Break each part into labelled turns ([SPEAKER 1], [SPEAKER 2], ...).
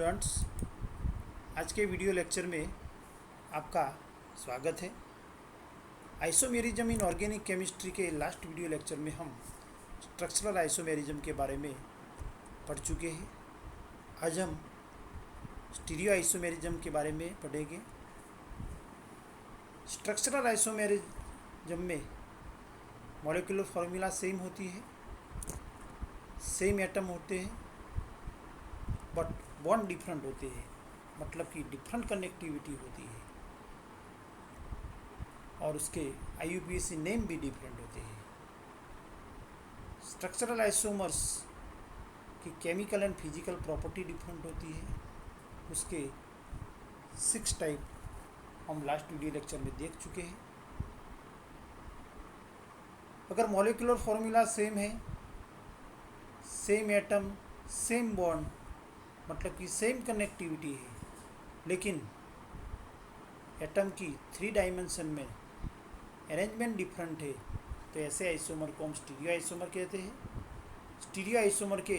[SPEAKER 1] Students, आज के video lecture में आपका स्वागत है। आइसोमेरिज्म इन ऑर्गेनिक केमिस्ट्री के लास्ट वीडियो लेक्चर में हम स्ट्रक्चरल आइसोमेरिज्म के बारे में पढ़ चुके हैं। आज हम स्टीरियो आइसोमेरिज्म के बारे में पढ़ेंगे। स्ट्रक्चरल आइसोमेरिज्म में मॉलिक्यूलर फार्मूला सेम होती है, सेम एटम होते हैं, बट बॉन्ड डिफरेंट होते हैं, मतलब कि डिफरेंट कनेक्टिविटी होती है और उसके IUPAC नेम भी डिफरेंट होते हैं। स्ट्रक्चरल आइसोमर्स की chemical and physical property different होती है। उसके 6 टाइप हम लास्ट वीडियो लेक्चर में देख चुके हैं। अगर मॉलिक्यूलर फार्मूला सेम है, सेम एटम, सेम बॉन्ड, मतलब कि सेम कनेक्टिविटी है, लेकिन एटम की 3 डायमेंशन में अरेंजमेंट डिफरेंट है, तो ऐसे आइसोमर को हम स्टीरियो आइसोमर कहते हैं। स्टीरियो आइसोमर के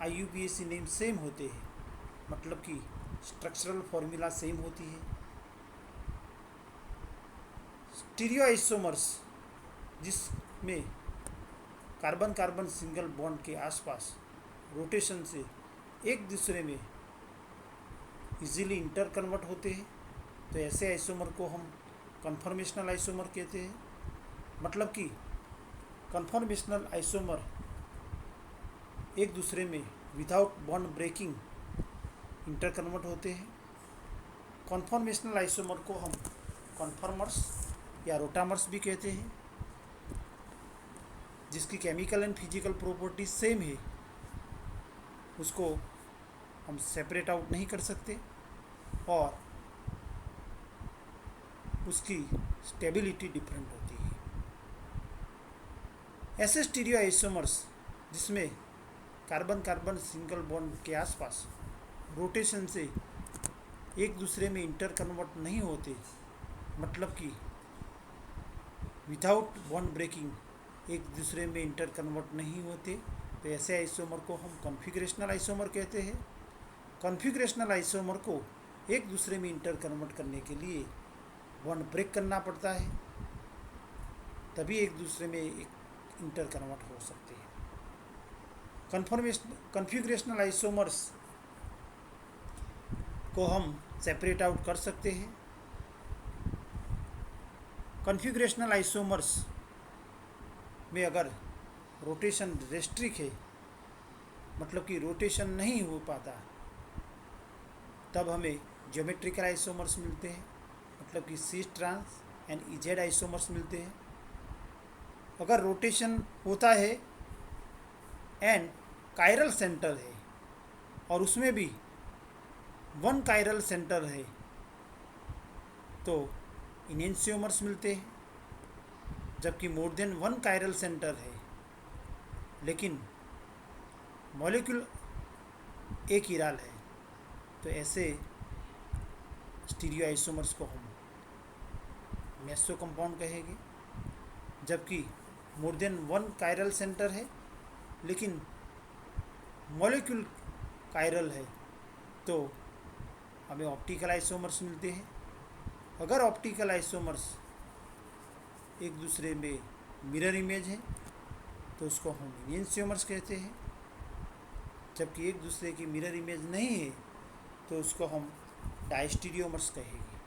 [SPEAKER 1] IUPAC नेम सेम होते हैं, मतलब कि स्ट्रक्चरल फार्मूला सेम होती है। स्टीरियो आइसोमर्स जिसमें कार्बन कार्बन सिंगल बॉन्ड के आसपास रोटेशन से एक दूसरे में इजीली इंटर कन्वर्ट होते हैं, तो ऐसे आइसोमर को हम कन्फॉर्मेशनल आइसोमर कहते हैं। मतलब कि कन्फॉर्मेशनल आइसोमर एक दूसरे में without bond breaking interconvert होते हैं। कन्फॉर्मेशनल आइसोमर को हम कन्फॉर्मर्स या रोटामर्स भी कहते हैं, जिसकी chemical and physical property same है, उसको हम सेपरेट आउट नहीं कर सकते और उसकी स्टेबिलिटी डिफरेंट होती है। ऐसे स्टीरियो आइसोमर्स जिसमें कार्बन कार्बन सिंगल बॉन्ड के आसपास रोटेशन से एक दूसरे में इंटर कन्वर्ट नहीं होते, मतलब कि विदाउट बॉन्ड ब्रेकिंग एक दूसरे में इंटर कन्वर्ट नहीं होते, तो ऐसे आइसोमर को हम कॉन्फ़िगरेशनल आइसोमर कहते हैं। कॉन्फ़िगरेशनल आइसोमर को एक दूसरे में इंटर कन्वर्ट करने के लिए बॉन्ड ब्रेक करना पड़ता है, तभी एक दूसरे में एक इंटर कन्वर्ट हो सकते हैं। कॉन्फ़िगरेशनल आइसोमर्स को हम सेपरेट आउट कर सकते हैं। कॉन्फ़िगरेशनल आइसोमर्स में अगर रोटेशन रेस्ट्रिक्ट है, मतलब कि रोटेशन नहीं हो पाता, तब हमें ज्योमेट्रिकल आइसोमर्स मिलते हैं, मतलब कि cis trans and E Z isomers मिलते हैं। अगर रोटेशन होता है एंड कायरल सेंटर है और उसमें भी 1 कायरल सेंटर है, तो इनेंशियोमर्स मिलते हैं। जबकि मोर देन 1 कायरल सेंटर है लेकिन मॉलिक्यूल एक कीराल है, तो ऐसे स्टीरियो आइसोमर्स को हम मेसो कंपाउंड कहेंगे। जबकि मोर देन 1 कायरल सेंटर है लेकिन मॉलिक्यूल कायरल है, तो हमें ऑप्टिकल आइसोमर्स मिलते हैं। अगर ऑप्टिकल आइसोमर्स एक दूसरे में मिरर इमेज है, तो उसको हम इनेंशियोमर्स कहते हैं। जबकि एक दूसरे की मिरर इमेज नहीं है, तो उसको हम डायस्टीरियोमर्स कहेंगे।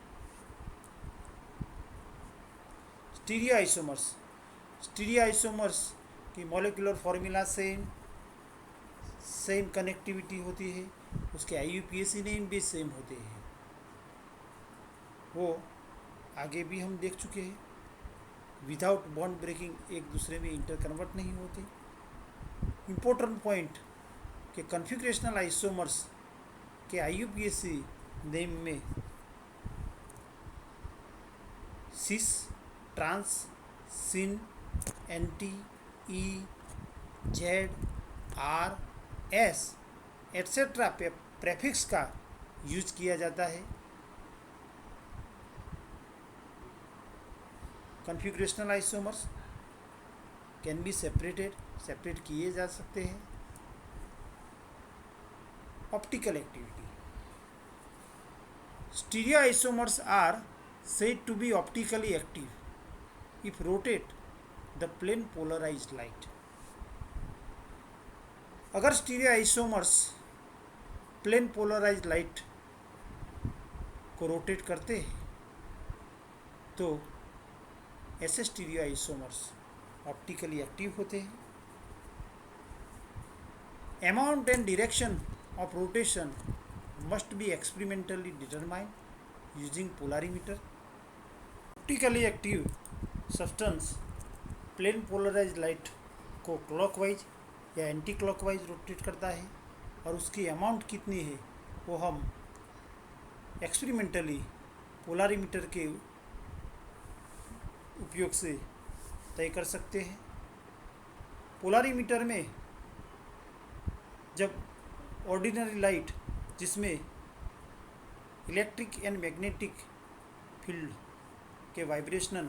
[SPEAKER 1] स्टीरियो आइसोमर्स की मॉलिक्यूलर फार्मूला सेम कनेक्टिविटी होती है, उसके IUPAC नेम भी सेम होते हैं। वो आगे भी हम देख चुके हैं। विदाउट बॉन्ड ब्रेकिंग एक दूसरे में इंटर कन्वर्ट नहीं होते। इम्पोर्टेंट पॉइंट कि कॉन्फ़िगरेशनल आइसोमर्स के IUPAC नेम में cis, trans, syn, anti, E, Z, R, S etcetera prefix का यूज किया जाता है। Configurational isomers can be separate किए जा सकते हैं। Optical activity, Stereoisomers are said to be optically active if rotate the plane polarized light. अगर stereoisomers plane polarise light को रोटेट करते हैं तो ऐसे स्टीरियो आइसोमर्स ऑप्टिकली एक्टिव होते हैं. Amount and direction of rotation must be experimentally determined using polarimeter. Optically active substance plane polarise light को clockwise या एंटी क्लॉकवाइज रोटेट करता है और उसकी अमाउंट कितनी है वो हम एक्सपेरिमेंटली पोलारीमीटर के उपयोग से तय कर सकते हैं. पोलारीमीटर में जब ऑर्डिनरी लाइट जिसमें इलेक्ट्रिक एंड मैग्नेटिक फील्ड के वाइब्रेशनल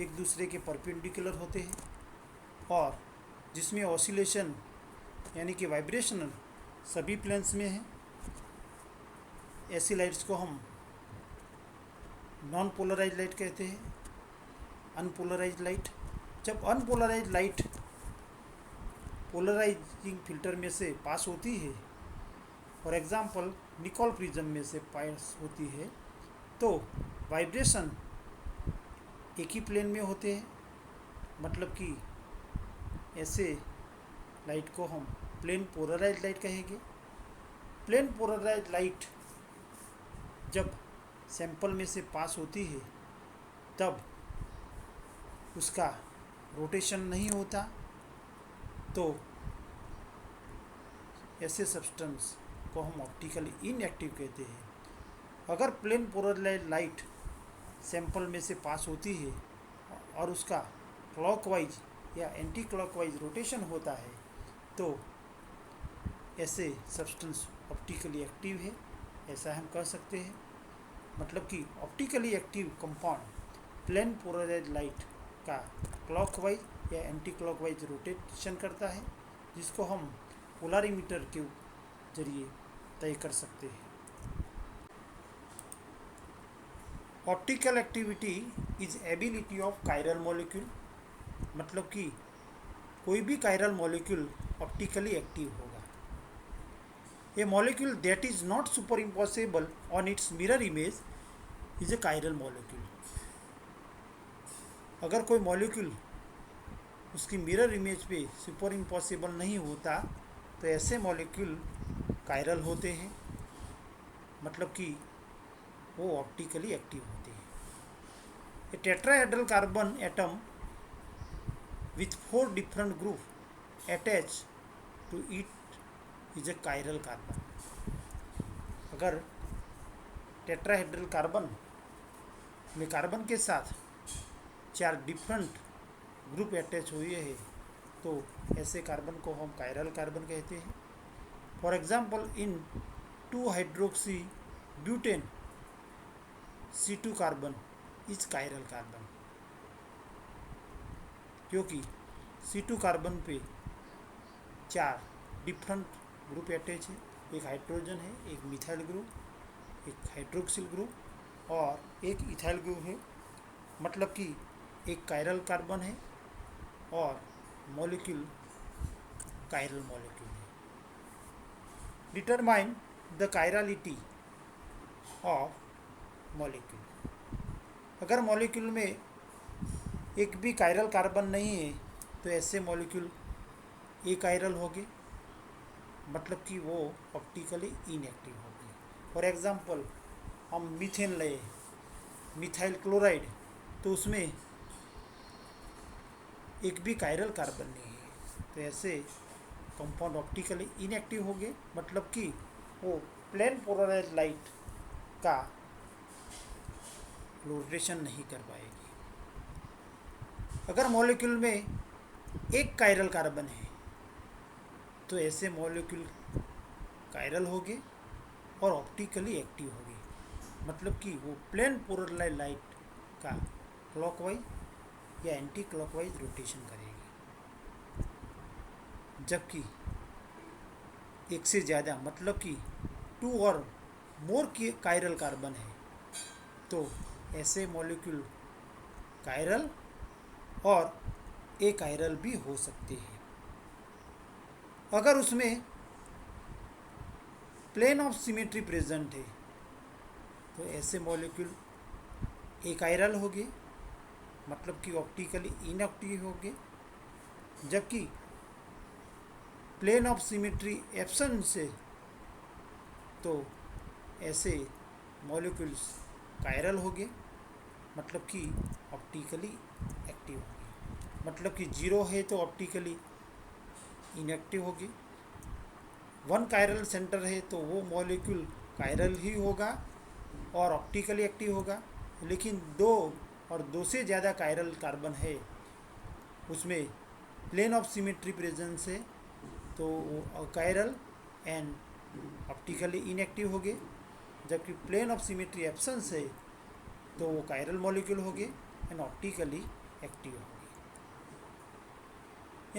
[SPEAKER 1] एक दूसरे के परपेंडिकुलर होते हैं और जिसमें ऑसिलेशन यानी कि वाइब्रेशनल सभी प्लेन्स में है, ऐसी लाइट्स को हम नॉन पोलराइज लाइट कहते हैं. अनपोलराइज लाइट, जब अनपोलराइज लाइट पोलराइजिंग फिल्टर में से पास होती है, फॉर एग्जांपल निकोल प्रिज्म में से पास होती है, तो वाइब्रेशन एक ही प्लेन में होते हैं. मतलब कि ऐसे लाइट को हम प्लेन पोलराइज लाइट कहेंगे. प्लेन पोलराइज लाइट जब सैंपल में से पास होती है तब उसका रोटेशन नहीं होता, तो ऐसे सब्सटेंस को हम ऑप्टिकली इनएक्टिव कहते हैं. अगर प्लेन पोलराइज लाइट सैंपल में से पास होती है और उसका क्लॉकवाइज या एंटी क्लॉकवाइज रोटेशन होता है तो ऐसे सब्सटेंस ऑप्टिकली एक्टिव है, ऐसा हम कह सकते हैं. मतलब कि optically active compound plane polarise light का क्लॉकवाइज या एंटी क्लॉकवाइज रोटेशन करता है, जिसको हम पोलारीमीटर के जरिए तय कर सकते हैं. Optical activity is ability of chiral molecule. मतलब कि कोई भी कायरल मॉलिक्यूल ऑप्टिकली एक्टिव होगा. A molecule that is not super impossible on its mirror image is a chiral molecule. अगर कोई मॉलिक्यूल उसकी मिरर इमेज पे सुपर इम्पॉसिबल नहीं होता तो ऐसे मॉलिक्यूल कायरल होते हैं. मतलब कि वो ऑप्टिकली एक्टिव होते हैं. A tetrahedral carbon atom with 4 different group attached to it is a chiral carbon. अगर टेट्राहेड्रल कार्बन में कार्बन के साथ 4 डिफरेंट ग्रुप अटैच हुए हैं तो ऐसे कार्बन को हम कायरल कार्बन कहते हैं. For example in 2 hydroxy butane C2 carbon is chiral carbon, क्योंकि C2 कार्बन पे 4 डिफरेंट ग्रुप अटैच है. एक हाइड्रोजन है, एक मिथाइल ग्रुप, एक हाइड्रोक्सिल ग्रुप और एक इथाइल ग्रुप है. मतलब कि एक कायरल कार्बन है और मॉलिक्यूल कायरल मॉलिक्यूल है. Determine the chirality of molecule. अगर मॉलिक्यूल में एक भी कायरल कार्बन नहीं है तो ऐसे मॉलिक्यूल ए कायरल होंगे. मतलब कि वो ऑप्टिकली इनएक्टिव होंगे. फॉर एग्जांपल हम मीथेन ले, मिथाइल क्लोराइड, तो उसमें एक भी कायरल कार्बन नहीं है तो ऐसे कंपाउंड ऑप्टिकली इनएक्टिव होंगे. मतलब कि वो प्लेन पोलराइज लाइट का रोटेशन नहीं कर पाएगी. अगर मॉलिक्यूल में एक कायरल कार्बन है तो ऐसे मॉलिक्यूल कायरल होंगे और ऑप्टिकली एक्टिव होंगे. मतलब कि वो प्लेन पोलराइज लाइट का क्लॉकवाइज या एंटी क्लॉकवाइज रोटेशन करेगी. जबकि एक से ज़्यादा मतलब कि 2 और मोर कायरल कार्बन है तो ऐसे मॉलिक्यूल कायरल और ए कायरल भी हो सकते हैं। अगर उसमें प्लेन ऑफ सिमेट्री प्रेजेंट है तो ऐसे मॉलिक्यूल ए कायरल होंगे, मतलब कि ऑप्टिकली इनएक्टिव होंगे, जबकि प्लेन ऑफ सिमेट्री एब्सेंस है तो ऐसे मॉलिक्यूल्स कायरल होंगे, मतलब कि ऑप्टिकली एक्टिव होंगे। मतलब कि जीरो है तो ऑप्टिकली इनएक्टिव होगी, वन कायरल सेंटर है तो वो मॉलिक्यूल कायरल ही होगा और ऑप्टिकली एक्टिव होगा। लेकिन दो और दो से ज़्यादा कायरल कार्बन है, उसमें प्लेन ऑफ सिमेट्री प्रेजेंस है तो वो कायरल एंड ऑप्टिकली इनएक्टिव होंगे, जबकि प्लेन ऑफ सिमेट्री एब्सेंस है तो वो कायरल मॉलिक्यूल होंगे एंड ऑप्टिकली एक्टिव होंगे।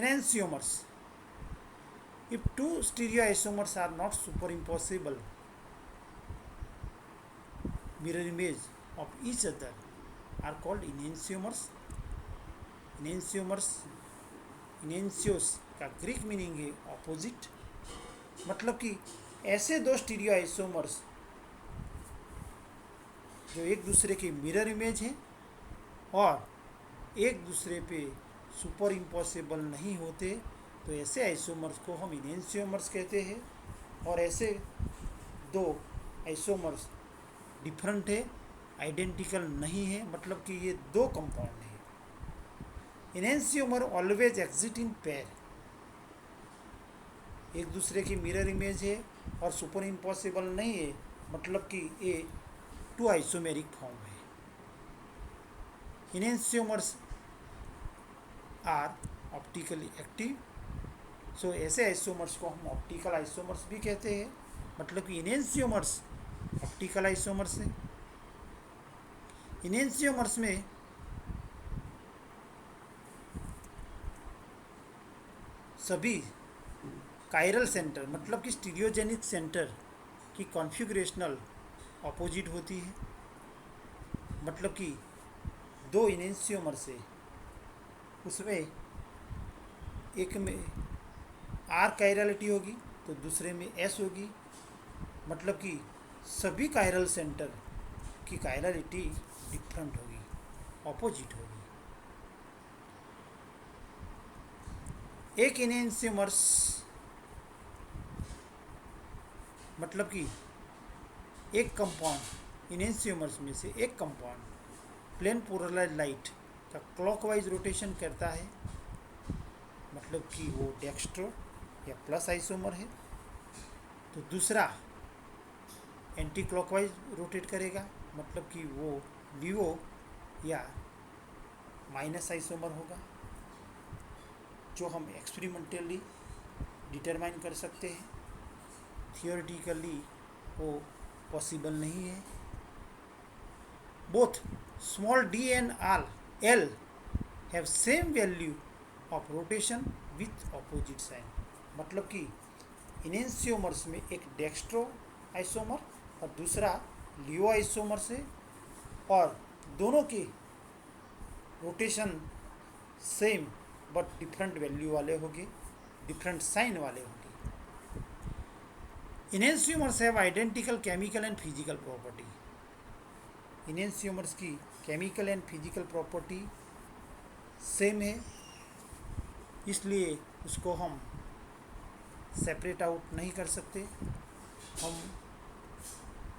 [SPEAKER 1] Enantiomers, if two stereoisomers are not superimposable mirror image of each other are called enantiomers. enantiomers enantios का ग्रीक मीनिंग है opposite, मतलब कि ऐसे दो स्टीरियो आइसोमर्स जो एक दूसरे के मिरर इमेज हैं और एक दूसरे पे सुपर इम्पॉसिबल नहीं होते तो ऐसे आइसोमर्स को हम इनेंशियोमर्स कहते हैं। और ऐसे दो आइसोमर्स डिफरेंट है, आइडेंटिकल नहीं है, मतलब कि ये दो कंपाउंड है। Enantiomer always exit in pair, एक दूसरे की मिरर इमेज है और सुपर इम्पॉसिबल नहीं है, मतलब कि ये टू आइसोमेरिक फॉर्म है। इनेंशियोमर्स आर ऑप्टिकली एक्टिव, सो ऐसे आइसोमर्स को हम ऑप्टिकल आइसोमर्स भी कहते हैं, मतलब कि इनेंशियोमर्स ऑप्टिकल आइसोमर्स हैं। इनेंशियोमर्स में सभी कायरल सेंटर, मतलब कि स्टीरियोजेनिक सेंटर की कॉन्फ़िगरेशनल अपोजिट होती है, मतलब कि दो इनेंशियोमर से उसमें एक में आर कायरलिटी होगी तो दूसरे में एस होगी, मतलब कि सभी कायरल सेंटर की कायरलिटी डिफरेंट होगी, ऑपोजिट होगी। एक इनेंशियोमर्स मतलब कि एक कंपाउंड, इनेंशियोमर्स में से एक कंपाउंड प्लेन पोलराइज्ड लाइट का क्लॉकवाइज रोटेशन करता है, मतलब कि वो डेक्स्ट्रो या प्लस आइसोमर है, तो दूसरा एंटी क्लॉकवाइज रोटेट करेगा, मतलब कि वो लीवो या माइनस आइसोमर होगा, जो हम एक्सपेरिमेंटली डिटरमाइन कर सकते हैं। थियोरेटिकली वो पॉसिबल नहीं है। Both small D and L have same value of rotation with opposite sign, मतलब कि इनेंशियोमर्स में एक डेक्स्ट्रो आइसोमर और दूसरा लियो आइसोमर से, और दोनों के rotation same but different value वाले होंगे, डिफरेंट साइन वाले होंगे। Enantiomers have identical chemical and physical property, enantiomers की chemical and physical property same है, इसलिए उसको हम सेपरेट आउट नहीं कर सकते। हम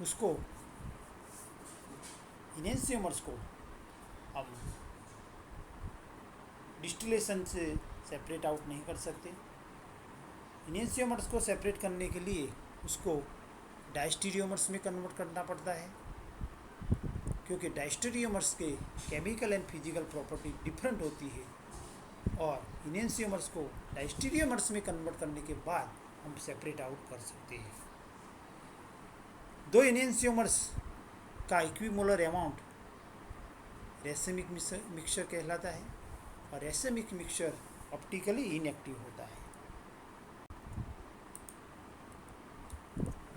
[SPEAKER 1] उसको इनेंशियोमर्स को हम डिस्टिलेशन से सेपरेट आउट नहीं कर सकते। इनेंशियोमर्स को सेपरेट करने के लिए उसको डायस्टीरियोमर्स में कन्वर्ट करना पड़ता है, क्योंकि डायस्टीरियोमर्स के chemical and physical property different होती है, और इनेंशियोमर्स को डायस्टीरियोमर्स में कन्वर्ट करने के बाद हम सेपरेट आउट कर सकते हैं। दो इनेंशियोमर्स का इक्विमोलर अमाउंट रेसेमिक मिक्सचर कहलाता है, और रेसेमिक मिक्सचर ऑप्टिकली इनएक्टिव होता है।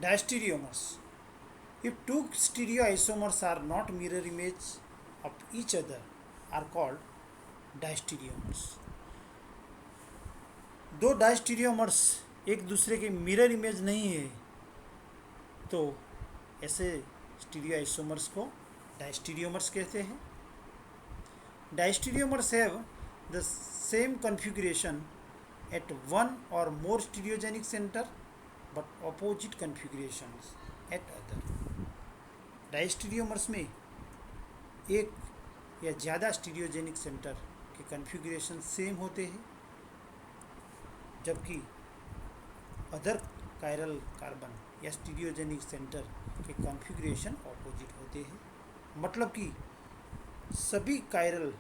[SPEAKER 1] Diastereomers, If two stereoisomers are not mirror image of each other are called diastereomers. दो डायस्टीरियोमर्स एक दूसरे के मिरर इमेज नहीं है तो ऐसे स्टीरियोआइसोमर्स को डायस्टीरियोमर्स कहते हैं। Diastereomers have the same configuration at one or more stereogenic center but opposite configurations at other। Diastereomers में एक या ज़्यादा स्टीरियोजेनिक सेंटर के कॉन्फ़िगरेशन सेम होते हैं जबकि अदर कायरल कार्बन या स्टीरियोजेनिक सेंटर के कॉन्फ़िगरेशन ऑपोजिट होते हैं। मतलब कि सभी कायरल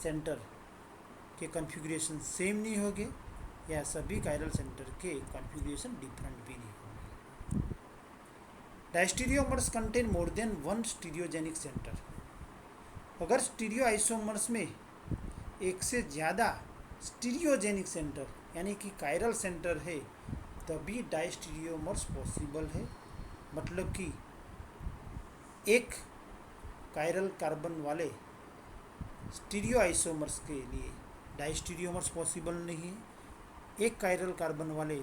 [SPEAKER 1] सेंटर के कॉन्फ़िगरेशन सेम नहीं होंगे या सभी कायरल सेंटर के कॉन्फ़िगरेशन डिफरेंट भी नहीं होंगे। Diastereomers contain more than one stereogenic centre. अगर स्टीरियोआइसोमर्स में एक से ज़्यादा स्टीरियोजेनिक सेंटर यानी कि कायरल सेंटर है तभी डायस्टीरियोमर्स पॉसिबल है। मतलब कि एक कायरल कार्बन वाले स्टीरियोआइसोमर्स के लिए डायस्टीरियोमर्स पॉसिबल नहीं है। एक कायरल कार्बन वाले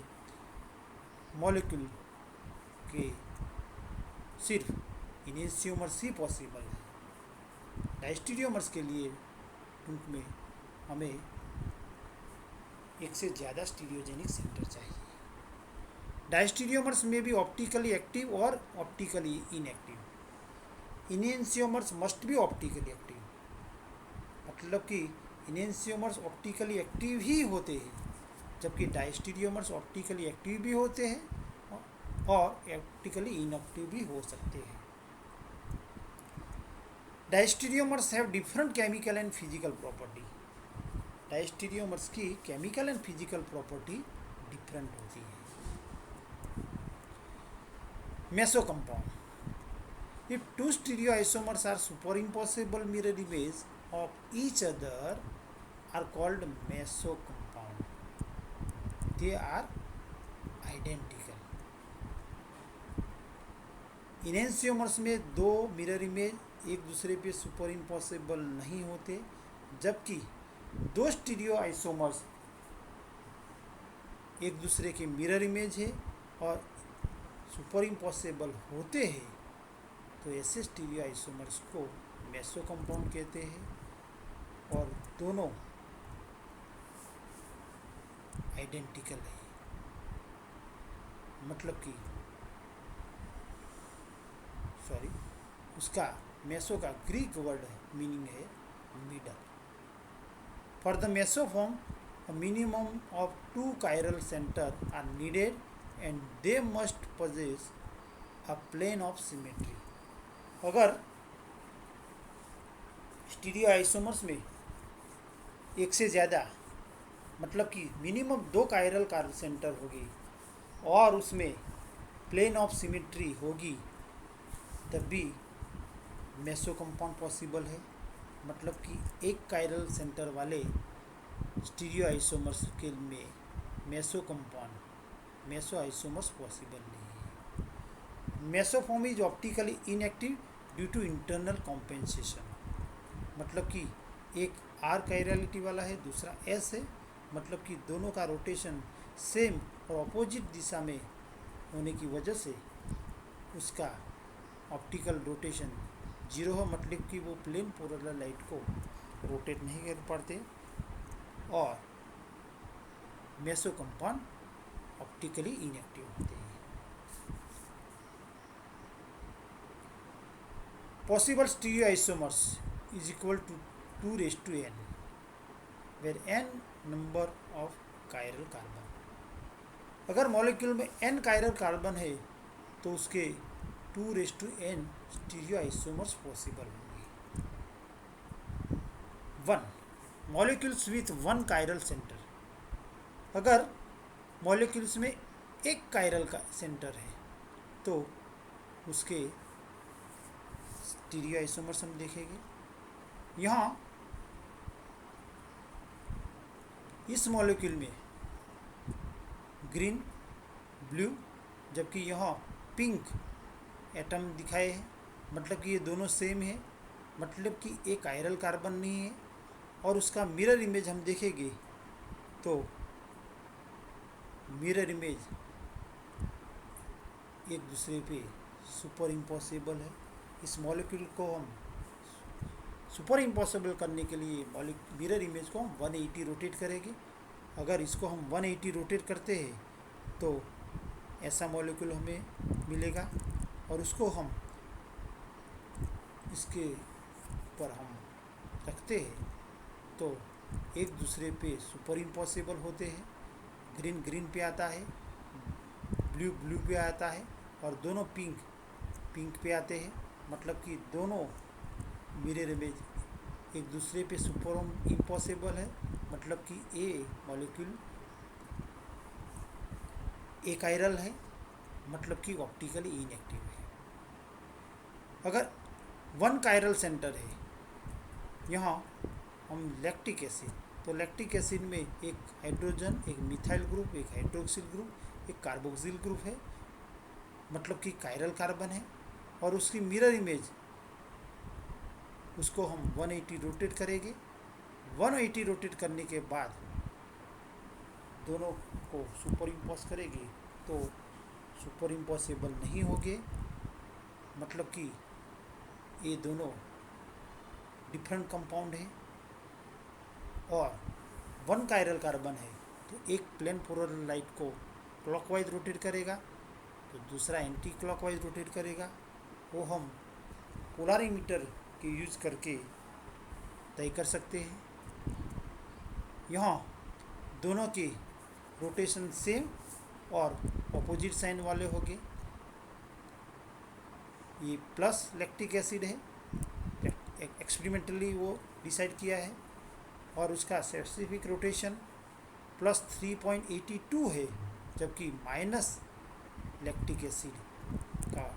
[SPEAKER 1] मॉलिक्यूल के सिर्फ इनेंशियोमर्स ही पॉसिबल है। डायस्टीरियोमर्स के लिए टूंक में हमें एक से ज़्यादा स्टीरियोजेनिक सेंटर चाहिए। डायस्टीरियोमर्स में भी ऑप्टिकली एक्टिव और optically inactive. Enantiomers must be optically active. मतलब कि इनेंशियोमर्स ऑप्टिकली एक्टिव ही होते हैं जबकि डायस्टीरियोमर्स ऑप्टिकली एक्टिव भी होते हैं और ऑप्टिकली इनएक्टिव भी हो सकते हैं। Diastereomers have different chemical and physical property. Diastereomers की chemical and physical property different होती है। Meso compound. If two stereoisomers are superimposable mirror image of each other are called meso compound. They are identical. Enantiomers में दो mirror image एक दूसरे पे super impossible नहीं होते जबकि दो स्टीरियोआइसोमर्स एक दूसरे के मिरर इमेज है और सुपर इम्पॉसिबल होते हैं तो ऐसे स्टीरियोआइसोमर्स को मेसो कंपाउंड कहते हैं और दोनों आइडेंटिकल है। मतलब कि उसका मेसो का ग्रीक वर्ड मीनिंग है middle. For the meso form a minimum of two chiral centers are needed and they must possess a plane of symmetry। अगर स्टीरियोआइसोमर्स में एक से ज़्यादा मतलब कि मिनिमम दो कायरल कार्बन सेंटर होगी और उसमें प्लेन ऑफ सिमेट्री होगी तब भी मेसो कंपाउंड पॉसिबल है। मतलब कि एक कायरल सेंटर वाले स्टीरियोआइसोमर्स के में meso compound meso isomers possible नहीं है। Meso form is optically inactive due to internal compensation. मतलब कि एक आर कायरलिटी वाला है दूसरा एस है। मतलब कि दोनों का रोटेशन सेम और अपोजिट दिशा में होने की वजह से उसका ऑप्टिकल रोटेशन जीरो है। मतलब कि वो प्लेन पोलर लाइट को रोटेट नहीं कर पाते और मेसो कंपाउंड ऑप्टिकली इनएक्टिव होते हैं। Possible stereoisomers is equal to 2n where n number of chiral carbon। अगर मॉलिक्यूल में n कायरल कार्बन है तो उसके 2n स्टीरियोआइसोमर्स पॉसिबल होंगे। 1 molecules with one chiral centre. अगर मॉलिक्यूल्स में एक कायरल का सेंटर है तो उसके स्टीरियोआइसोमर्स हम देखेंगे। यहाँ इस मॉलिक्यूल में ग्रीन ब्लू जबकि यहाँ पिंक एटम दिखाए हैं, मतलब कि ये दोनों सेम है, मतलब कि एक कायरल कार्बन नहीं है। और उसका मिरर इमेज हम देखेंगे तो मिरर इमेज एक दूसरे पे सुपर इम्पॉसिबल है। इस मॉलिक्यूल को हम सुपर इम्पॉसिबल करने के लिए मिरर इमेज को हम 180 रोटेट करेंगे। अगर इसको हम 180 रोटेट करते हैं तो ऐसा मॉलिक्यूल हमें मिलेगा, और उसको हम इसके ऊपर हम रखते हैं तो एक दूसरे पे सुपर इम्पॉसिबल होते हैं। ग्रीन ग्रीन पे आता है, ब्लू ब्लू पे आता है, और दोनों पिंक पिंक पे आते हैं, मतलब कि दोनों मिरर इमेज एक दूसरे पे सुपर इम्पॉसिबल है, मतलब कि ए मॉलिक्यूल ए कायरल है, मतलब कि ऑप्टिकली इनएक्टिव है। अगर वन कायरल सेंटर है, यहाँ हम लैक्टिक एसिड, तो लैक्टिक एसिड में एक हाइड्रोजन, एक मिथाइल ग्रुप, एक हाइड्रोक्सिल ग्रुप, एक कार्बोक्सिल ग्रुप है, मतलब कि कायरल कार्बन है। और उसकी मिरर इमेज उसको हम 180 रोटेट करेंगे। 180 रोटेट करने के बाद दोनों को सुपर इम्पोज करेंगे तो सुपर इम्पॉसिबल नहीं होंगे, मतलब कि ये दोनों डिफरेंट कंपाउंड है। और वन कायरल कार्बन है तो एक प्लेन पोलर लाइट को क्लॉकवाइज रोटेट करेगा तो दूसरा एंटी क्लॉकवाइज रोटेट करेगा। वो हम पोलरिमीटर के यूज करके तय कर सकते हैं। यहाँ दोनों के रोटेशन सेम और अपोजिट साइन वाले होंगे। ये प्लस लैक्टिक एसिड है, एक्सपेरिमेंटली वो डिसाइड किया है, और उसका स्पेसिफिक रोटेशन प्लस 3.82 है, जबकि माइनस लैक्टिक एसिड का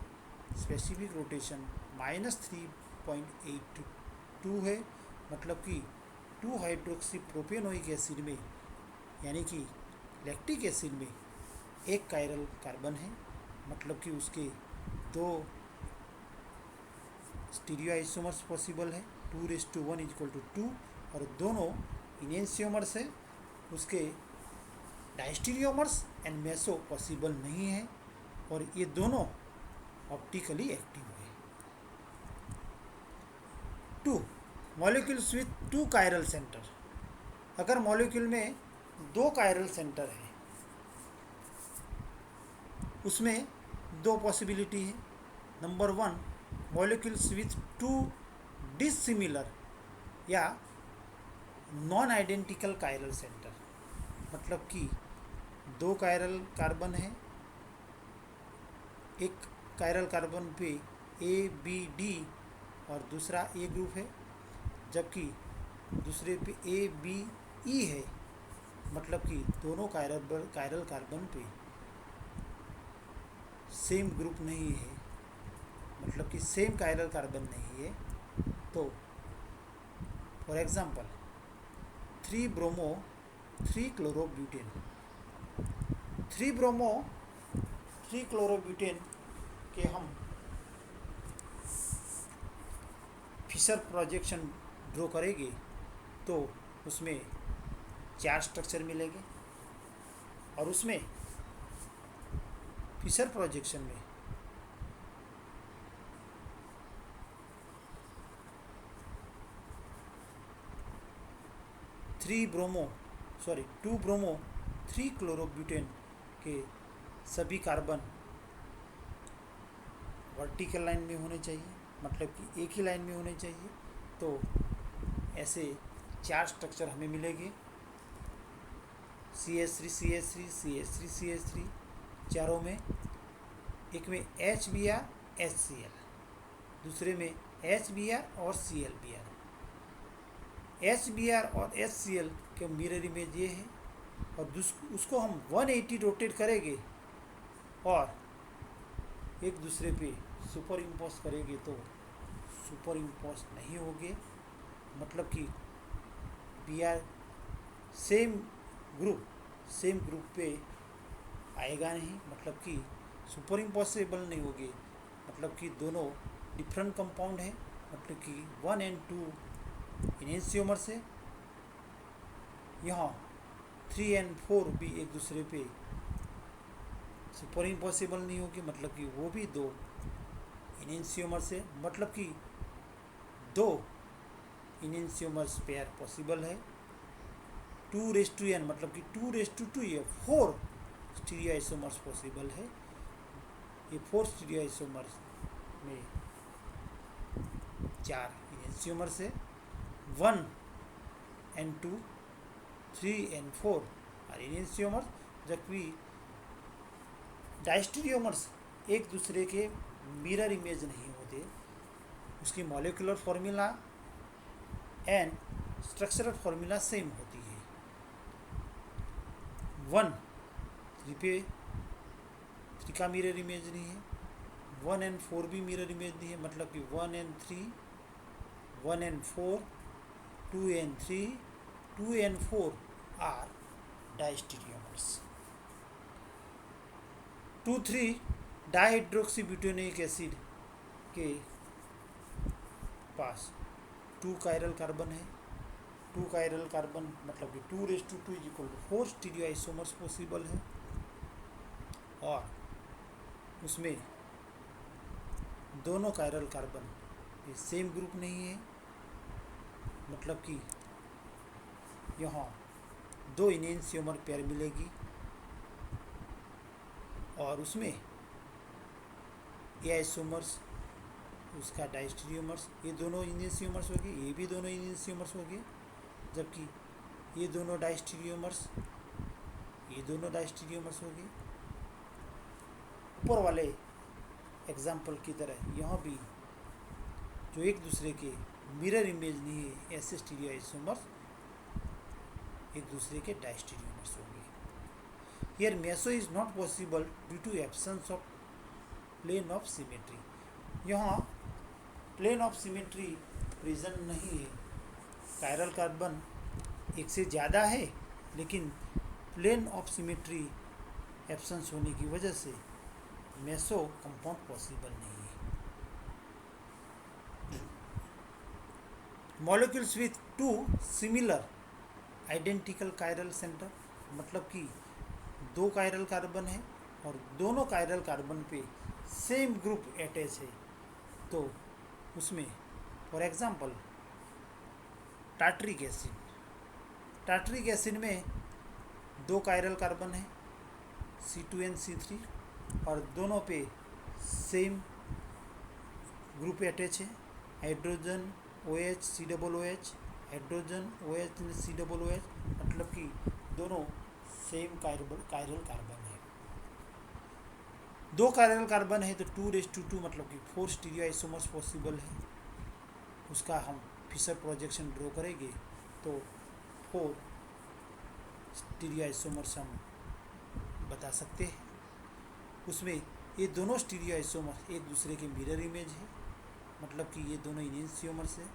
[SPEAKER 1] स्पेसिफिक रोटेशन माइनस 3.82 है, मतलब कि 2 हाइड्रोक्सी प्रोपेनोइक एसिड में, यानी कि लैक्टिक एसिड में एक कायरल कार्बन है, मतलब कि उसके दो स्टीरियो आइसोमर्स पॉसिबल है, 2:1 = 2, और दोनों इनेंशियोमर्स है, उसके डायस्टीरियोमर्स एंड मेसो पॉसिबल नहीं है, और ये दोनों ऑप्टिकली एक्टिव है। 2 मॉलिक्यूल्स विथ 2 कायरल सेंटर। अगर मॉलिक्यूल में 2 कायरल सेंटर है, उसमें 2 पॉसिबिलिटी है। नंबर 1, मॉलिक्यूल्स विथ 2 डिसिमिलर या नॉन आइडेंटिकल कायरल सेंटर, मतलब कि 2 कायरल कार्बन है, एक कायरल कार्बन पे ए बी डी और दूसरा ए ग्रुप है, जबकि दूसरे पे ए बी ई है, मतलब कि दोनों कायरल कार्बन पे सेम ग्रुप नहीं है, मतलब कि सेम कायरल कार्बन नहीं है। तो for example 3 bromo 3 chlorobutane, 3 bromo 3 chlorobutane के हम फिशर प्रोजेक्शन ड्रॉ करेंगे तो उसमें 4 स्ट्रक्चर मिलेंगे, और उसमें फिशर प्रोजेक्शन में 2 ब्रोमो 3 क्लोरोब्यूटेन के सभी कार्बन वर्टिकल लाइन में होने चाहिए, मतलब कि एक ही लाइन में होने चाहिए। तो ऐसे 4 स्ट्रक्चर हमें मिलेंगे, CH3 CH3 CH3 CH3 चारों में। एक में HBr HCl, दूसरे में HBr और ClBr। HBr और HCl के मिरर इमेज ये है, और उसको हम 180 रोटेट करेंगे और एक दूसरे पे सुपर इम्पोज करेंगे तो सुपर इम्पोज नहीं होंगे, मतलब कि Br सेम ग्रुप पे आएगा नहीं, मतलब कि सुपर इम्पॉसिबल नहीं होंगे। मतलब कि दोनों डिफरेंट कंपाउंड है, मतलब कि 1 and 2 इनेंशियोमर्स है। यहाँ 3 and 4 भी एक दूसरे पे सुपर इम्पॉसिबल नहीं होगी, मतलब कि वो भी दो इनेंशियोमर्स है, मतलब कि दो इनेंशियोमर्स पेयर पॉसिबल है। 2n मतलब कि 2 ये 4 स्टीरियो आइसोमर्स पॉसिबल है। ये 4 स्टीरियो आइसोमर्स में 4 इनेंशियोमर्स है। 1 and 2, 3 and 4 और इनेंशियोमर्स, जबकि डायस्टीरियोमर्स एक दूसरे के मिरर इमेज नहीं होते। उसकी molecular formula and structural formula same होती है। 1 3 पे 3 का मिरर इमेज नहीं है, 1 and 4 भी मिरर इमेज नहीं है, मतलब कि 1 and 3, 1 and 4, 2 and 3, 2 and 4 are diastereomers. 2,3 डाइहाइड्रोक्सीब्यूटेनोइक acid के पास 2 कायरल कार्बन है। 2 कायरल कार्बन मतलब कि 2 is equal to 4 stereoisomers possible है, और उसमें दोनों कायरल कार्बन ये सेम ग्रुप नहीं है, मतलब कि यहाँ 2 इनेंशियोमर पेयर मिलेगी, और उसमें ये आइसोमर्स उसका डायस्टीरियोमर्स, ये दोनों इनेंशियोमर्स हो गए, ये भी दोनों इनेंशियोमर्स हो गए, जबकि ये दोनों डायस्टीरियोमर्स, ये दोनों डायस्टीरियोमर्स हो गए। ऊपर वाले एग्जाम्पल की तरह यहाँ भी जो एक दूसरे के मिरर इमेज नहीं है, ऐसे स्टीरियो आइसोमर्स एक दूसरे के डायस्टीरियोमर्स हो गए। Here meso is not possible due to absence of plane of symmetry. यहाँ प्लेन ऑफ सिमेट्री प्रेजेंट नहीं है। कायरल कार्बन एक से ज़्यादा है, लेकिन प्लेन ऑफ सिमेट्री एब्सेंस होने की वजह से मेसो कंपाउंड पॉसिबल नहीं है। Molecules with 2 similar identical chiral centre, मतलब कि 2 कायरल कार्बन है और दोनों कायरल कार्बन पे सेम ग्रुप अटैच है, तो उसमें for example tartaric acid, tartaric acid में 2 कायरल कार्बन है C2 and C3, और दोनों पे सेम ग्रुप अटैच है, hydrogen OH COOH, hydrogen OH COOH, मतलब कि दोनों सेम कायरल कार्बन है। 2 कायरल कार्बन है तो 2 मतलब कि 4 स्टीरियो आइसोमर्स पॉसिबल है। उसका हम फिशर प्रोजेक्शन ड्रॉ करेंगे तो 4 स्टीरियो आइसोमर्स हम बता सकते हैं। उसमें ये दोनों स्टीरियो आइसोमर्स एक दूसरे के मिरर इमेज है, मतलब कि ये दोनों इनेंशियोमर्स है।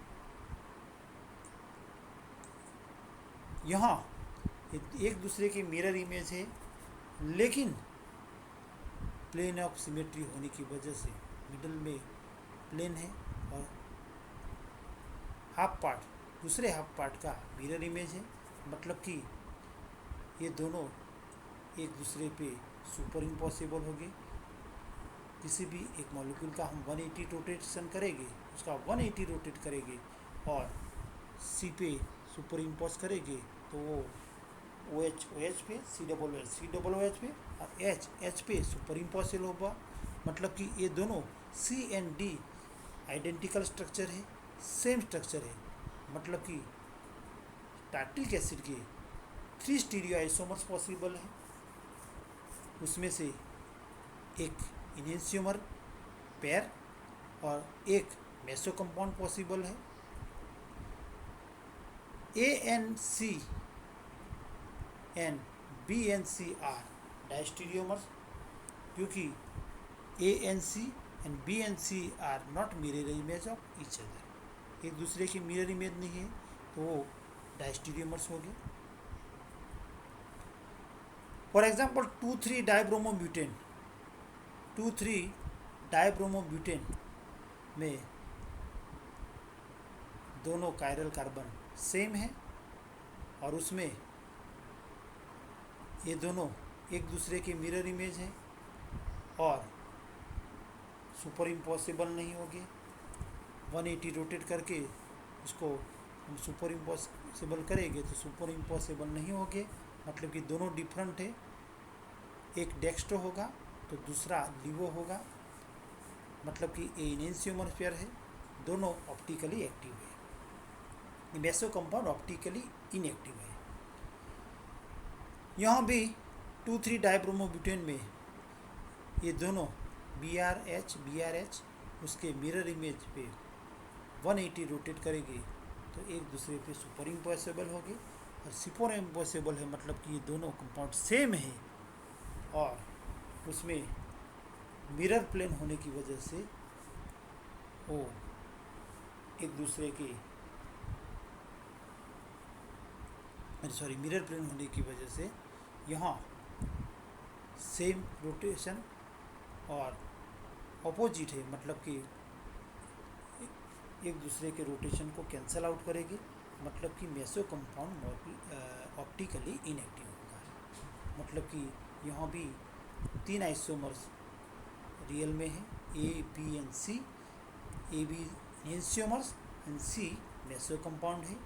[SPEAKER 1] यहाँ एक दूसरे के मिरर इमेज है, लेकिन प्लेन ऑफ सिमेट्री होने की वजह से मिडल में प्लेन है, और हाफ पार्ट दूसरे हाफ पार्ट का मिरर इमेज है, मतलब कि ये दोनों एक दूसरे पे सुपर इम्पॉसिबल हो गए। किसी भी एक मॉलिक्यूल का हम 180 रोटेशन करेंगे, उसका 180 रोटेट करेंगे और सी पे सुपर इम्पोज करेंगे, तो वो OH पे, COOH पे और H पे सुपर इम्पॉसिबल होगा, मतलब कि ये दोनों C and D identical structure है, सेम स्ट्रक्चर है, मतलब कि टार्टरिक एसिड के 3 स्टीरियो आइसोमर्स पॉसिबल है। उसमें से एक इनेंशियोमर पेयर और एक मेसो कंपाउंड पॉसिबल है। A and C and B and C are diastereomers, क्योंकि A and C and B and C are not mirror image of each other, एक दूसरे की मिरर इमेज नहीं है, तो वो डायस्टीरियोमर्स हो गए। फॉर एग्जाम्पल 2,3 डाइब्रोमोब्यूटेन, 2,3 डाइब्रोमोब्यूटेन में दोनों कायरल कार्बन सेम है और उसमें ये दोनों एक दूसरे के मिरर इमेज हैं और सुपर इम्पॉसिबल नहीं होंगे। 180 रोटेट करके इसको हम सुपर इम्पॉसिबल करेंगे तो सुपर इम्पॉसिबल नहीं होंगे, मतलब कि दोनों डिफरेंट है। एक डेक्स्ट्रो होगा तो दूसरा लिवो होगा, मतलब कि ये इनेंशियोमर पेयर है, दोनों ऑप्टिकली एक्टिव है। मेसो कंपाउंड ऑप्टिकली इनएक्टिव है। यहाँ भी 2,3 डाइब्रोमोब्यूटेन में ये दोनों BRH उसके मिरर इमेज पे 180 रोटेट करेंगे तो एक दूसरे पे सुपर इम्पॉसिबल होंगे। और सुपर इम्पॉसिबल है मतलब कि ये दोनों कंपाउंड सेम है और उसमें मिरर प्लेन होने की वजह से वो एक दूसरे के मिरर प्लेन होने की वजह से यहाँ सेम रोटेशन और अपोजिट है, मतलब कि एक दूसरे के रोटेशन को कैंसल आउट करेगी, मतलब कि मेसो कंपाउंड ऑप्टिकली इनएक्टिव होगा। मतलब कि यहाँ भी 3 आइसोमर्स रियल में है, A, B and C। A, B enantiomers and C meso compound है।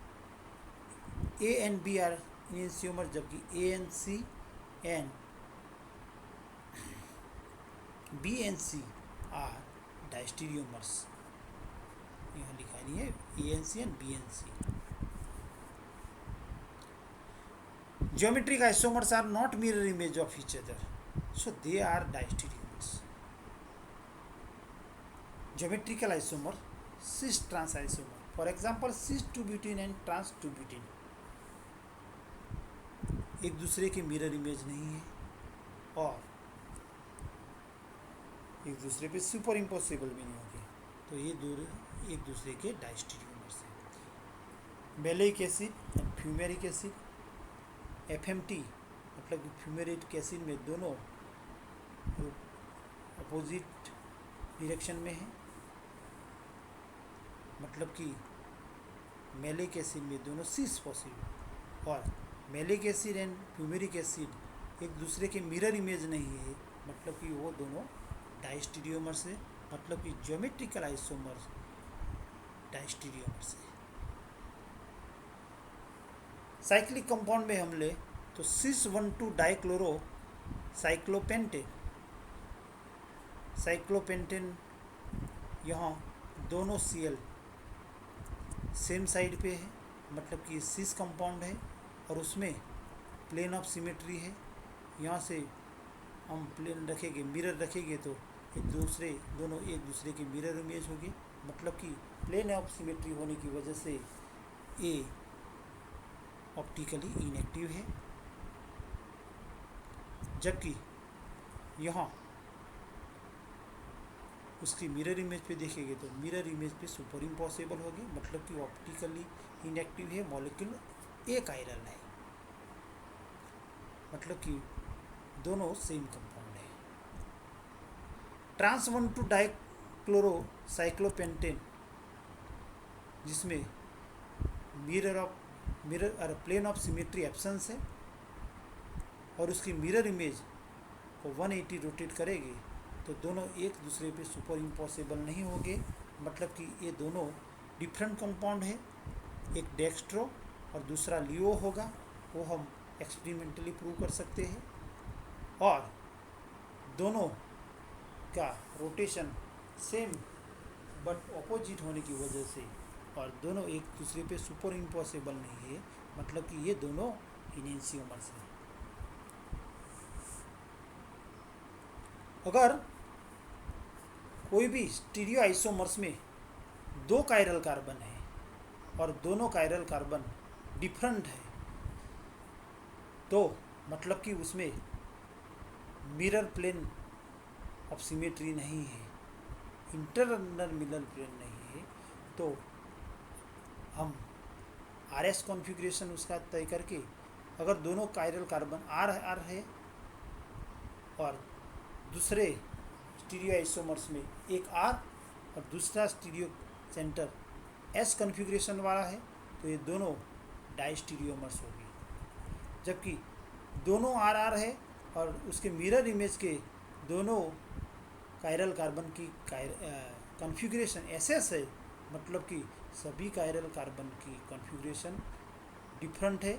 [SPEAKER 1] A and B are enantiomer, जबकि A and C and B and C are diastereomers. यहाँ लिखा नहीं है A and C and B and C। Geometric isomers are not mirror image of each other, so they are diastereomers. Geometrical isomer, cis trans isomer. For example, cis 2-butene and trans 2-butene एक दूसरे के mirror image नहीं है और एक दूसरे पे super impossible भी नहीं होगी, तो ये एक दूसरे के डायस्टीरियोमर्स हैं। Malic acid and fumaric acid, FMT मतलब फ्यूमेरिक एसिड में दोनों अपोजिट डायरेक्शन में है, मतलब कि मैलिक एसिड में दोनों सिस पॉसिबल और malic acid and fumaric acid एक दूसरे के मिरर इमेज नहीं है, मतलब कि वो दोनों डायस्टीरियोमर्स है, मतलब कि ज्योमेट्रिकल आइसोमर्स डायस्टीरियोमर्स है। साइक्लिक कंपाउंड में हम ले तो सिस 1,2 डाइक्लोरो साइक्लोपेंटेन यहाँ दोनों Cl सेम साइड पे है, मतलब कि सिस कंपाउंड है और उसमें प्लेन ऑफ सिमेट्री है। यहाँ से हम प्लेन रखेंगे, मिरर रखेंगे तो दोनों एक दूसरे के मिरर इमेज होगी, मतलब कि प्लेन ऑफ सिमेट्री होने की वजह से ए ऑप्टिकली इनएक्टिव है। जबकि यहाँ उसकी मिरर इमेज पे देखेंगे तो मिरर इमेज पे सुपर इम्पॉसिबल होगी, मतलब कि ऑप्टिकली इनएक्टिव है, मॉलिक्यूल एक आयरन है, मतलब कि दोनों सेम कंपाउंड है। ट्रांस 1,2 डाइक्लोरो साइक्लोपेंटेन जिसमें mirror plane of symmetry absence है और उसकी मिरर इमेज को 180 रोटेट करेगी तो दोनों एक दूसरे पे सुपर इम्पॉसिबल नहीं होंगे, मतलब कि ये दोनों डिफरेंट कंपाउंड है, एक डेक्स्ट्रो और दूसरा लियो होगा, वो हम एक्सपेरिमेंटली प्रूव कर सकते हैं। और दोनों का रोटेशन सेम बट ऑपोजिट होने की वजह से और दोनों एक दूसरे पे सुपर इम्पॉसिबल नहीं है, मतलब कि ये दोनों इनेंशियोमर्स हैं। अगर कोई भी स्टीरियो आइसोमर्स में 2 कायरल कार्बन है और दोनों कायरल कार्बन डिफरेंट है तो मतलब कि उसमें मिरर प्लेन ऑफ सिमेट्री नहीं है, इंटरनल मिरर प्लेन नहीं है, तो हम RS कॉन्फ़िगरेशन उसका तय करके अगर दोनों कायरल कार्बन R है और दूसरे स्टीरियो आइसोमर्स में एक आर और दूसरा स्टीरियो सेंटर एस कॉन्फ़िगरेशन वाला है, तो ये दोनों डाइस्टीरियोमर्स होगी। जबकि दोनों आर आर है और उसके मिरर इमेज के दोनों कायरल कार्बन की कॉन्फ़िगरेशन एस एस है, मतलब कि सभी कायरल कार्बन की कॉन्फ़िगरेशन डिफरेंट है,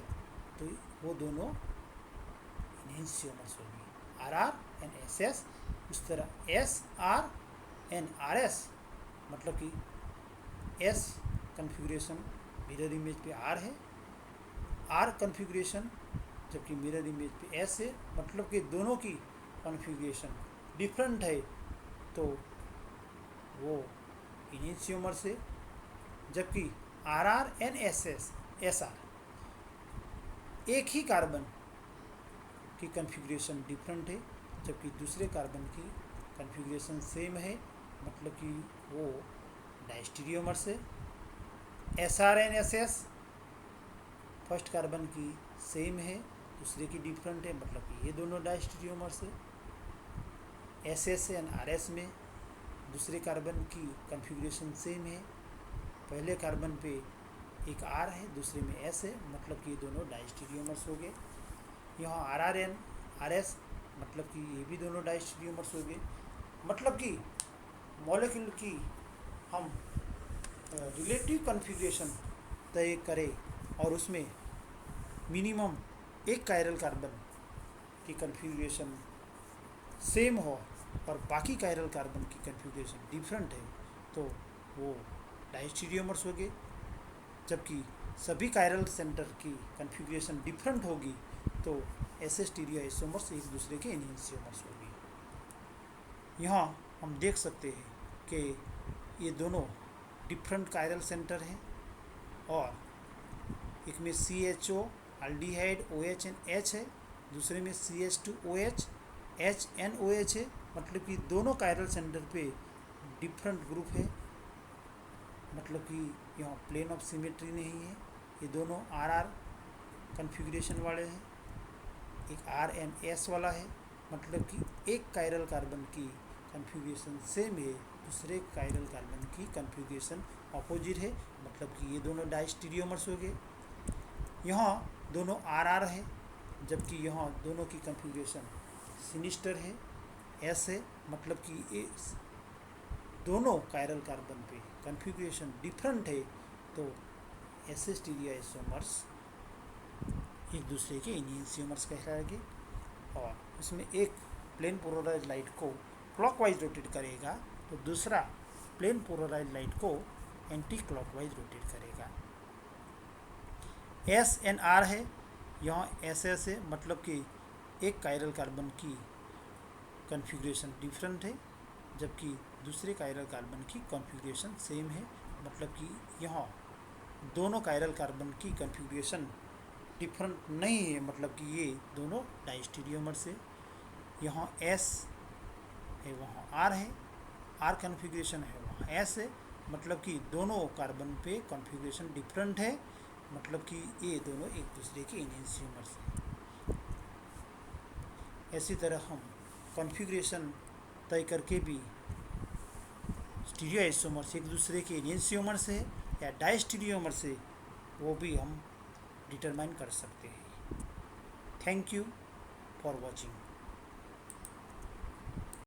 [SPEAKER 1] तो वो दोनों एनहेंसियोमर्स होगी, R R and S S. उस तरह S R and R S, मतलब कि एस कॉन्फ़िगरेशन मिरर इमेज पे आर है, आर कॉन्फ़िगरेशन जबकि मिरर इमेज पे एस है, मतलब कि दोनों की कॉन्फ़िगरेशन डिफरेंट है, तो वो एनहेंसियोमर से। जबकि R R and S S S R एक ही कार्बन की कॉन्फ़िगरेशन डिफरेंट है, जबकि दूसरे कार्बन की कॉन्फ़िगरेशन सेम है, मतलब कि वो डाइस्टीरियोमर से। S R and S S first carbon की सेम है, दूसरे की डिफरेंट है, मतलब कि ये दोनों डाइस्टीरियोमर से। S S and R S में दूसरे कार्बन की कॉन्फ़िगरेशन सेम है, पहले कार्बन पे एक आर है, दूसरे में एस है, मतलब कि ये दोनों डाइस्टीरियोमर्स हो गए। यहाँ R R and R S, मतलब कि ये भी दोनों डाइस्टीरियोमर्स हो गए। मतलब कि मॉलिक्यूल की हम रिलेटिव कॉन्फ़िगरेशन तय करें और उसमें मिनिमम एक कायरल कार्बन की कॉन्फ़िगरेशन सेम हो और बाकी कायरल कार्बन की कॉन्फ़िगरेशन डिफरेंट है, तो वो डाइस्टीरियोमर्स हो गए। जबकि सभी कायरल सेंटर की कॉन्फ़िगरेशन डिफरेंट होगी, तो ऐसे स्टीरियो आइसोमर्स एक दूसरे के एनहेंसियोमर्स होगी। यहाँ हम देख सकते हैं कि ये दोनों डिफरेंट कायरल सेंटर हैं और एक में CHO aldehyde OH and H है, दूसरे में CH2OH HNOH है, मतलब कि दोनों कायरल सेंटर पे डिफरेंट ग्रुप है, मतलब कि यहाँ प्लेन ऑफ सिमेट्री नहीं है। ये दोनों आर आर कॉन्फ़िगरेशन वाले हैं, एक आर एन एस वाला है, मतलब कि एक कायरल कार्बन की कॉन्फ़िगरेशन सेम है, दूसरे कायरल कार्बन की कॉन्फ़िगरेशन अपोजिट है, मतलब कि ये दोनों डाइस्टीरियोमर्स हो गए। यहाँ दोनों आर आर है, जबकि यहाँ दोनों की कॉन्फ़िगरेशन सिनिस्टर है, एस है, मतलब कि ये दोनों कायरल कार्बन पे कॉन्फ़िगरेशन डिफरेंट है, तो ऐसे स्टीरियो आइसोमर्स एक दूसरे के एनहेंसियोमर्स कहलाएंगे। और उसमें एक प्लेन पोलराइज्ड लाइट को क्लॉकवाइज रोटेट करेगा, तो दूसरा प्लेन पोलराइज्ड लाइट को एंटी क्लॉकवाइज रोटेट करेगा। एस एन आर है, यहाँ एस एस है, मतलब कि एक कायरल कार्बन की कॉन्फ़िगरेशन डिफरेंट है, जबकि दूसरे कायरल कार्बन की कॉन्फ़िगरेशन सेम है, मतलब कि यहाँ दोनों कायरल कार्बन की कॉन्फ़िगरेशन डिफरेंट नहीं है, मतलब कि ये दोनों डाइस्टीरियोमर से। यहाँ एस है, वहाँ आर है, आर कॉन्फ़िगरेशन है, वहाँ एस है, मतलब कि दोनों कार्बन पे कॉन्फ़िगरेशन डिफरेंट है, मतलब कि ये दोनों एक दूसरे के एनहेंसियोमर्स हैं। इसी तरह हम कॉन्फ़िगरेशन तय करके भी स्टीरियो आइसोमर्स एक दूसरे के एनहेंसियोमर से या डाइस्टीरियोमर से वो भी हम डिटरमाइन कर सकते हैं। Thank you for watching.